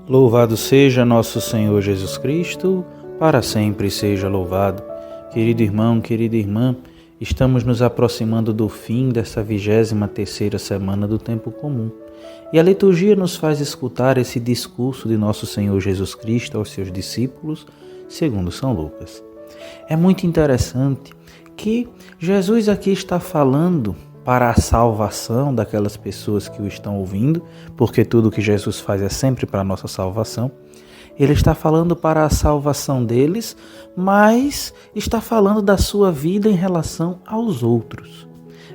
Louvado seja nosso Senhor Jesus Cristo, para sempre seja louvado. Querido irmão, querida irmã, estamos nos aproximando do fim dessa 23ª semana do tempo comum. E a liturgia nos faz escutar esse discurso de nosso Senhor Jesus Cristo aos seus discípulos, segundo São Lucas. É muito interessante que Jesus aqui está falando para a salvação daquelas pessoas que o estão ouvindo, porque tudo que Jesus faz é sempre para a nossa salvação. Ele está falando para a salvação deles, mas está falando da sua vida em relação aos outros.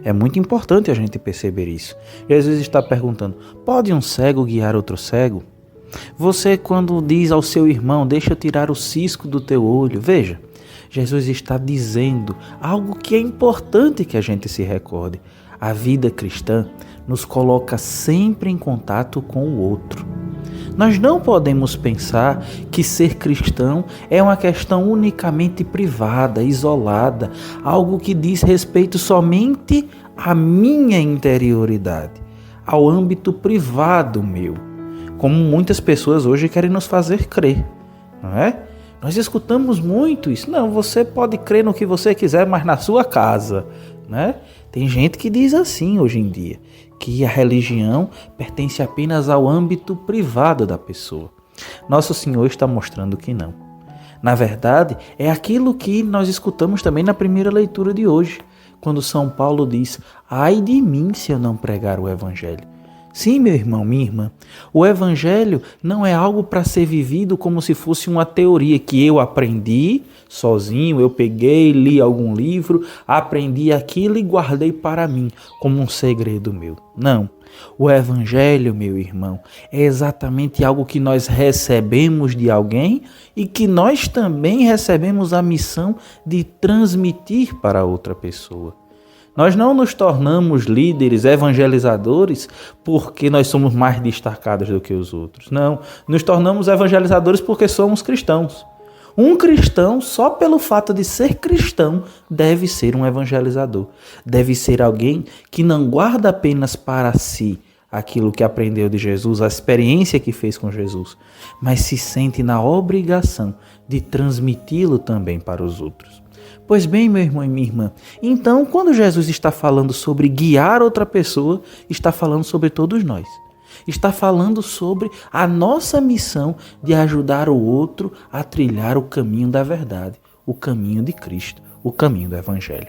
É muito importante a gente perceber isso. Jesus está perguntando: pode um cego guiar outro cego? Você, quando diz ao seu irmão, deixa eu tirar o cisco do teu olho, veja, Jesus está dizendo algo que é importante que a gente se recorde. A vida cristã nos coloca sempre em contato com o outro. Nós não podemos pensar que ser cristão é uma questão unicamente privada, isolada, algo que diz respeito somente à minha interioridade, ao âmbito privado meu, como muitas pessoas hoje querem nos fazer crer, não é? Nós escutamos muito isso. Não, você pode crer no que você quiser, mas na sua casa, né? Tem gente que diz assim hoje em dia, que a religião pertence apenas ao âmbito privado da pessoa. Nosso Senhor está mostrando que não. Na verdade, é aquilo que nós escutamos também na primeira leitura de hoje, quando São Paulo diz: ai de mim se eu não pregar o Evangelho. Sim, meu irmão, minha irmã, o Evangelho não é algo para ser vivido como se fosse uma teoria que eu aprendi sozinho, eu peguei, li algum livro, aprendi aquilo e guardei para mim como um segredo meu. Não, o Evangelho, meu irmão, é exatamente algo que nós recebemos de alguém e que nós também recebemos a missão de transmitir para outra pessoa. Nós não nos tornamos líderes, evangelizadores, porque nós somos mais destacados do que os outros. Não, nos tornamos evangelizadores porque somos cristãos. Um cristão, só pelo fato de ser cristão, deve ser um evangelizador. Deve ser alguém que não guarda apenas para si aquilo que aprendeu de Jesus, a experiência que fez com Jesus, mas se sente na obrigação de transmiti-lo também para os outros. Pois bem, meu irmão e minha irmã, então quando Jesus está falando sobre guiar outra pessoa, está falando sobre todos nós. Está falando sobre a nossa missão de ajudar o outro a trilhar o caminho da verdade, o caminho de Cristo, o caminho do Evangelho.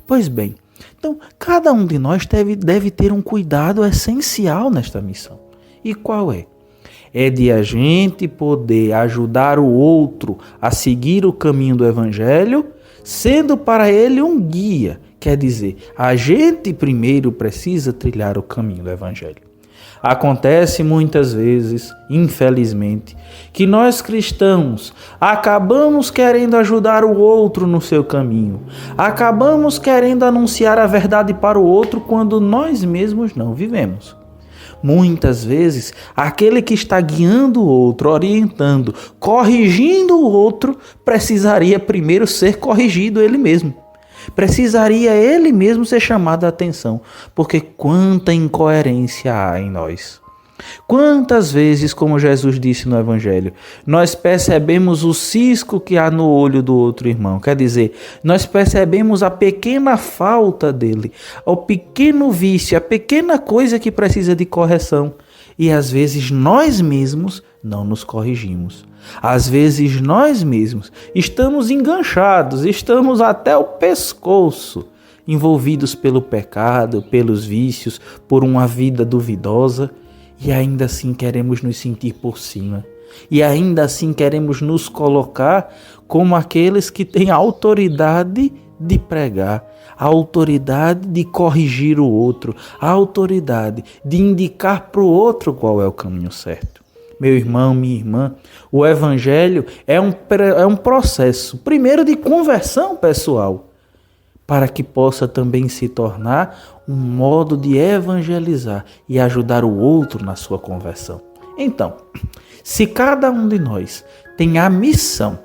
Pois bem, então cada um de nós deve ter um cuidado essencial nesta missão. E qual é? É de a gente poder ajudar o outro a seguir o caminho do Evangelho, sendo para ele um guia. Quer dizer, a gente primeiro precisa trilhar o caminho do Evangelho. Acontece muitas vezes, infelizmente, que nós cristãos acabamos querendo ajudar o outro no seu caminho. Acabamos querendo anunciar a verdade para o outro quando nós mesmos não vivemos. Muitas vezes, aquele que está guiando o outro, orientando, corrigindo o outro, precisaria primeiro ser corrigido ele mesmo. Precisaria ele mesmo ser chamado a atenção, porque quanta incoerência há em nós. Quantas vezes, como Jesus disse no Evangelho, nós percebemos o cisco que há no olho do outro irmão. Quer dizer, nós percebemos a pequena falta dele, o pequeno vício, a pequena coisa que precisa de correção. E às vezes nós mesmos não nos corrigimos. Às vezes nós mesmos estamos enganchados, estamos até o pescoço, envolvidos pelo pecado, pelos vícios, por uma vida duvidosa. E ainda assim queremos nos sentir por cima. E ainda assim queremos nos colocar como aqueles que têm a autoridade de pregar, a autoridade de corrigir o outro, a autoridade de indicar para o outro qual é o caminho certo. Meu irmão, minha irmã, o Evangelho é um processo, primeiro de conversão pessoal, para que possa também se tornar um modo de evangelizar e ajudar o outro na sua conversão. Então, se cada um de nós tem a missão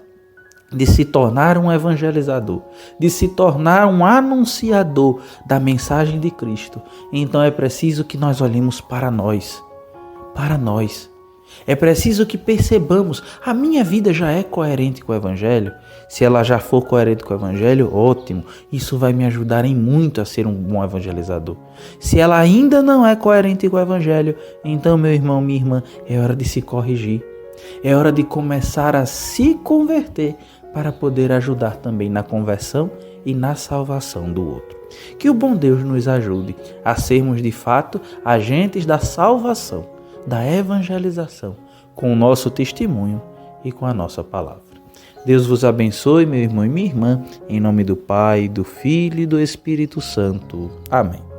de se tornar um evangelizador, de se tornar um anunciador da mensagem de Cristo, então é preciso que nós olhemos para nós. É preciso que percebamos, a minha vida já é coerente com o Evangelho? Se ela já for coerente com o Evangelho, ótimo, isso vai me ajudar em muito a ser um bom evangelizador. Se ela ainda não é coerente com o Evangelho, então, meu irmão, minha irmã, é hora de se corrigir. É hora de começar a se converter para poder ajudar também na conversão e na salvação do outro. Que o bom Deus nos ajude a sermos de fato agentes da salvação, da evangelização, com o nosso testemunho e com a nossa palavra. Deus vos abençoe, meu irmão e minha irmã, em nome do Pai, do Filho e do Espírito Santo. Amém.